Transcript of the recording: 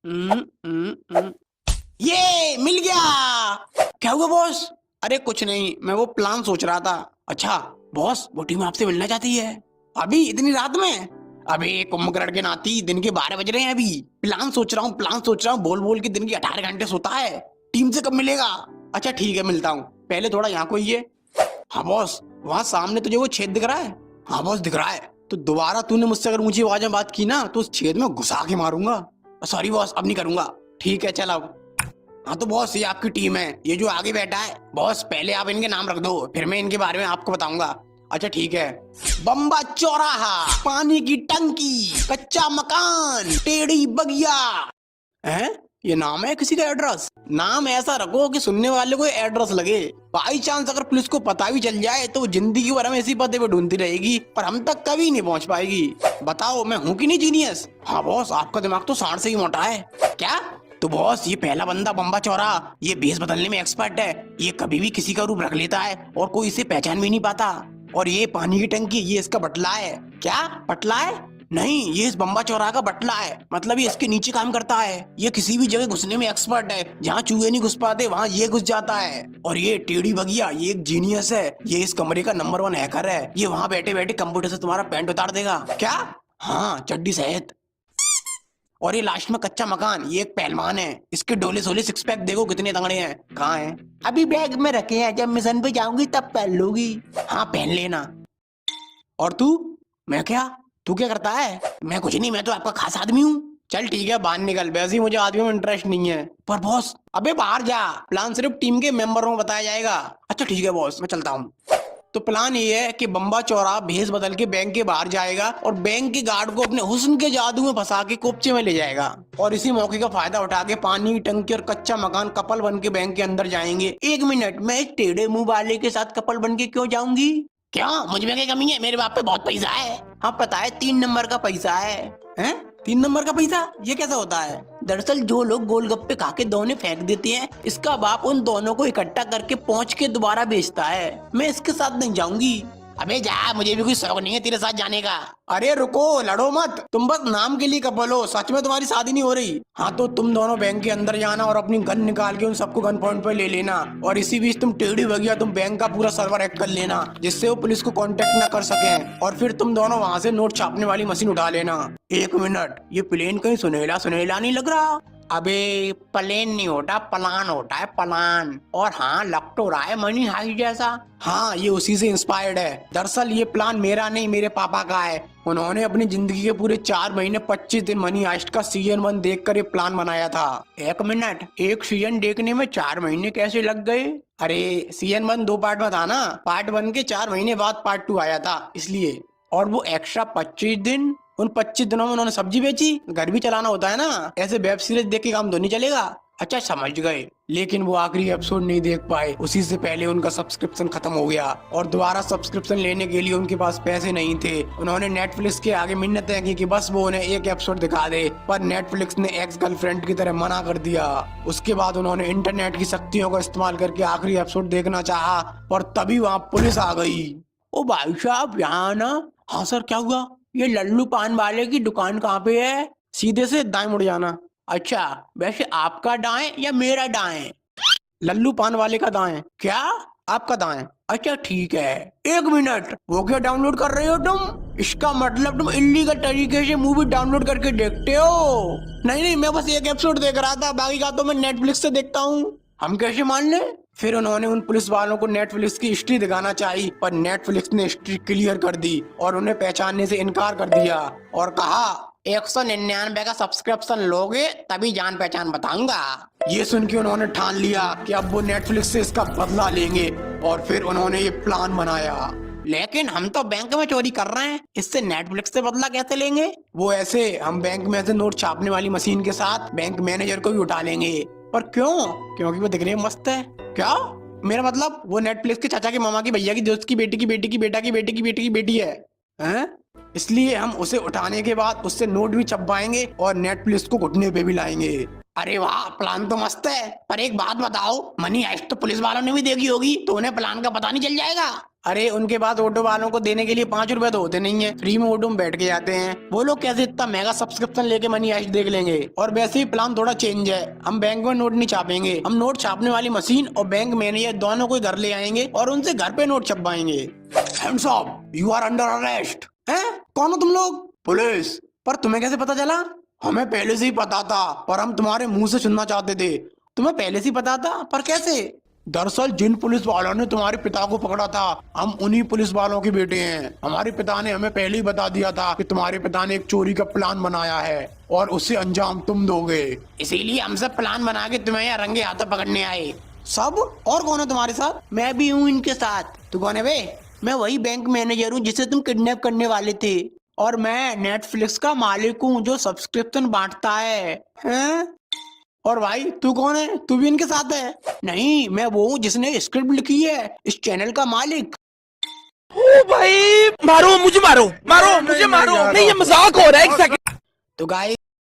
हम्म। ये मिल गया। क्या हुआ बॉस? अरे कुछ नहीं, मैं वो प्लान सोच रहा था। अच्छा बॉस, वो टीम आपसे मिलना चाहती है। अभी इतनी रात में? अबे कुंभकर्ण के नाती, दिन के 12 बज रहे हैं अभी। प्लान सोच रहा हूँ, बोल बोल के दिन के 18 घंटे सोता है। टीम से कब मिलेगा? अच्छा ठीक है, मिलता हूँ। पहले थोड़ा यहाँ को ये। हाँ बॉस, वहाँ सामने तुझे वो छेद दिख रहा है? हाँ बॉस दिख रहा है। तो दोबारा तूने मुझसे अगर ऊंची आवाज में बात की ना, तो उस छेद में घुसा के मारूंगा। सॉरी बॉस, अब नहीं करूंगा। ठीक है चल अब। हाँ तो बॉस, ये आपकी टीम है, ये जो आगे बैठा है। बॉस पहले आप इनके नाम रख दो, फिर मैं इनके बारे में आपको बताऊंगा। अच्छा ठीक है। बम्बा चौराहा, पानी की टंकी, कच्चा मकान, टेढ़ी बगिया। हैं? ये नाम है किसी का एड्रेस? नाम ऐसा रखो कि सुनने वाले को एड्रेस लगे। बाई चांस अगर पुलिस को पता भी चल जाए तो जिंदगी भर हमें इसी पते पे ढूंढती रहेगी, पर हम तक कभी नहीं पहुंच पाएगी। बताओ मैं हूँ कि नहीं जीनियस? हाँ बॉस, आपका दिमाग तो सांड से ही मोटा है। क्या? तो बॉस, ये पहला बंदा बम्बा चौरा, ये भेष बदलने में एक्सपर्ट है। ये कभी भी किसी का रूप रख लेता है और कोई इसे पहचान भी नहीं पाता। और ये पानी की टंकी, ये इसका बटला है। क्या बटला है? नहीं, ये इस बम्बा चौराहा का बटला है। मतलब ये इसके नीचे काम करता है। ये किसी भी जगह घुसने में एक्सपर्ट है। जहाँ चूहे नहीं घुस पाते वहाँ ये घुस जाता है। और ये टेढ़ी बगिया, ये एक जीनियस है। ये इस कमरे का नंबर 1 हैकर है। ये वहाँ बैठे बैठे कंप्यूटर से तुम्हारा पैंट उतार देगा। क्या? हाँ, चड्डी सहित। और ये लास्ट में कच्चा मकान, ये एक पहलवान है। इसके डोले सोले सिक्स पैक देखो कितने तगड़े हैं। कहाँ हैं? अभी बैग में रखे हैं, जब मिशन पे जाऊंगी तब पहन लूंगी। हाँ पहन लेना। और तू? मैं क्या? तू क्या करता है? मैं कुछ नहीं, मैं तो आपका खास आदमी हूँ। चल ठीक है, बाहर निकल, वैसे ही मुझे आदमियों में इंटरेस्ट नहीं है। पर बॉस, अबे बाहर जा। प्लान सिर्फ टीम के मेंबरों को बताया जाएगा। अच्छा ठीक है बॉस, मैं चलता हूँ। तो प्लान ये है कि बम्बा चौरा भेस बदल के बैंक के बाहर जाएगा और बैंक के गार्ड को अपने हुस्न के जादू में फंसा के कोपचे में ले जाएगा। और इसी मौके का फायदा उठा के पानी की टंकी और कच्चा मकान कपल बन के बैंक के अंदर जाएंगे। 1 मिनट, मैं इस टेढ़े मुंह वाले के साथ कपल बन के क्यों जाऊंगी? क्या मुझ में क्या कमी है? मेरे बाप पे बहुत पैसा है। हाँ पता है, 3 नंबर का पैसा है। हैं? 3 नंबर का पैसा? ये कैसा होता है? दरअसल जो लोग गोलगप्पे खा के दोने फेंक देते हैं, इसका बाप उन दोनों को इकट्ठा करके पहुंच के दोबारा बेचता है। मैं इसके साथ नहीं जाऊंगी। अबे जा, मुझे भी कोई शौक नहीं है तेरे साथ जाने का। अरे रुको, लड़ो मत। तुम बस नाम के लिए कपल हो, सच में तुम्हारी शादी नहीं हो रही। हाँ तो तुम दोनों बैंक के अंदर जाना और अपनी गन निकाल के उन सबको गन पॉइंट पे ले लेना। और इसी बीच तुम टेढ़ी बगिया, तुम बैंक का पूरा सर्वर हैक कर लेना, जिससे वो पुलिस को कांटेक्ट ना कर सके। और फिर तुम दोनों वहाँ से नोट छापने वाली मशीन उठा लेना। 1 मिनट, ये प्लेन कहीं सुनहला सुनहला नहीं लग रहा? अबे प्लेन नहीं होता, प्लान होता है, प्लान। और हाँ, लग तो रहा है मनी हाई जैसा। हाँ, ये उसी से इंस्पायर्ड है। दरअसल ये प्लान मेरा नहीं, मेरे पापा का है। उन्होंने अपनी जिंदगी के पूरे 4 महीने 25 दिन मनी हाइस्ट का सीजन 1 देखकर ये प्लान बनाया था। 1 मिनट, एक सीजन देखने में 4 महीने कैसे लग गए? अरे सीजन 1 2 पार्ट में था ना, पार्ट 1 के 4 महीने बाद पार्ट 2 आया था, इसलिए। और वो एक्स्ट्रा 25 दिन, उन 25 दिनों में उन्होंने सब्जी बेची, घर भी चलाना होता है ना। ऐसे वेब सीरीज देख के काम तो नहीं चलेगा। अच्छा समझ गए। लेकिन वो आखिरी एपिसोड नहीं देख पाए, उसी से पहले उनका सब्सक्रिप्शन खत्म हो गया। और दोबारा सब्सक्रिप्शन लेने के लिए उनके पास पैसे नहीं थे। उन्होंने नेटफ्लिक्स के आगे मिन्नतें की कि बस वो उन्हें एक एपिसोड दिखा दे, पर नेटफ्लिक्स ने एक्स गर्लफ्रेंड की तरह मना कर दिया। उसके बाद उन्होंने इंटरनेट की शक्तियों का इस्तेमाल करके आखिरी एपिसोड देखना चाहा, पर तभी वहाँ पुलिस आ गई। ओ भाई साहब, यहाँ ना। हाँ सर, क्या हुआ? ये लल्लू पान वाले की दुकान कहाँ पे है? सीधे से दाएं मुड़ जाना। अच्छा, वैसे आपका दाएं या मेरा दाएं? लल्लू पान वाले का दाएं। क्या? आपका दाएं? अच्छा ठीक है। 1 मिनट, वो क्या डाउनलोड कर रहे हो तुम? इसका मतलब तुम इल्लीगल तरीके से मूवी डाउनलोड करके देखते हो? नहीं नहीं, मैं बस एक एपिसोड देख रहा था, बाकी का तो मैं नेटफ्लिक्स से देखता हूँ। हम कैसे मान ले? फिर उन्होंने उन पुलिस वालों को नेटफ्लिक्स की हिस्ट्री दिखाना चाहिए, पर नेटफ्लिक्स ने हिस्ट्री क्लियर कर दी और उन्हें पहचानने से इनकार कर दिया। और कहा 199 का सब्सक्रिप्शन लोगे तभी जान पहचान बताऊंगा। ये सुन के उन्होंने ठान लिया कि अब वो नेटफ्लिक्स से इसका बदला लेंगे। और फिर उन्होंने ये प्लान बनाया। लेकिन हम तो बैंक में चोरी कर रहे हैं, इससे नेटफ्लिक्स से बदला कैसे लेंगे? वो ऐसे, हम बैंक में से नोट छापने वाली मशीन के साथ बैंक मैनेजर को भी उठा लेंगे। पर क्यों? क्योंकि वो दिखने में मस्त है। क्या? मेरा मतलब वो नेटफ्लिक्स के चाचा के मामा की भैया की दोस्त की बेटी की बेटी की बेटा की बेटी की बेटी की बेटी है। हैं? इसलिए हम उसे उठाने के बाद उससे नोट भी छपवाएंगे और नेटफ्लिक्स को घुटने पे भी लाएंगे। अरे वाह, प्लान तो मस्त है, पर एक बात बताओ, मनी हाइस्ट तो पुलिस वालों ने भी देखी होगी, तो उन्हें प्लान का पता नहीं चल जाएगा? अरे उनके पास ऑटो वालों को देने के लिए 5 रुपए तो होते नहीं है, फ्री में ऑटो में बैठ के जाते हैं। वो लोग कैसे इतना मेगा सब्सक्रिप्शन लेके मनी हाइस्ट देख लेंगे। और वैसे ही प्लान थोड़ा चेंज है, हम बैंक में नोट नहीं छापेंगे, हम नोट छापने वाली मशीन और बैंक मैनेजर दोनों को घर ले आएंगे और उनसे घर पे नोट छपवाएंगे। Hands up, you are under arrest. हैं? कौन हो तुम लोग? पुलिस। पर तुम्हें कैसे पता चला? हमें पहले से ही पता था, पर हम तुम्हारे मुंह से सुनना चाहते थे। तुम्हें पहले से ही पता था, पर कैसे? दरअसल जिन पुलिस वालों ने तुम्हारे पिता को पकड़ा था, हम उन्हीं पुलिस वालों के बेटे हैं। हमारे पिता ने हमें पहले ही बता दिया था कि तुम्हारे पिता ने एक चोरी का प्लान बनाया है और उससे अंजाम तुम दोगे। इसीलिए हम सब प्लान बना के तुम्हें यहाँ रंगे हाथों पकड़ने आए। सब? और कौन है तुम्हारे साथ? मैं भी हूँ इनके साथ। तू कौन है बे? मैं वही बैंक मैनेजर हूँ जिसे तुम किडनैप करने वाले थे। और मैं नेटफ्लिक्स का मालिक हूँ जो सब्सक्रिप्शन बांटता है। हैं? और भाई तू कौन है? तू भी इनके साथ है? नहीं, मैं वो हूँ जिसने स्क्रिप्ट लिखी है, इस चैनल का मालिक। ओ भाई, मारो मुझे, मारो मारो मुझे, मारो नहीं, ये मजाक हो रहा है। एक सेकंड। तो गाइस